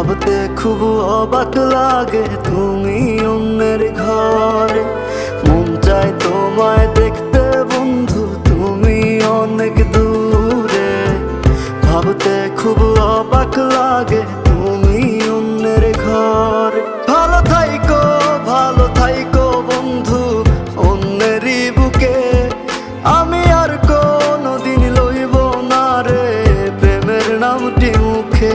ভাবতে খুব অবাক লাগে তুমি অন্যের ঘরে। মন চায় তোমায় দেখতে বন্ধু, তুমি অনেক দূরে। ভাবতে খুব অবাক লাগে তুমি অন্যের ঘরে। ভালো থাইকো বন্ধু অন্যেরই বুকে। আমি আর কোনোদিন লইব না রে প্রেমের নামটি মুখে।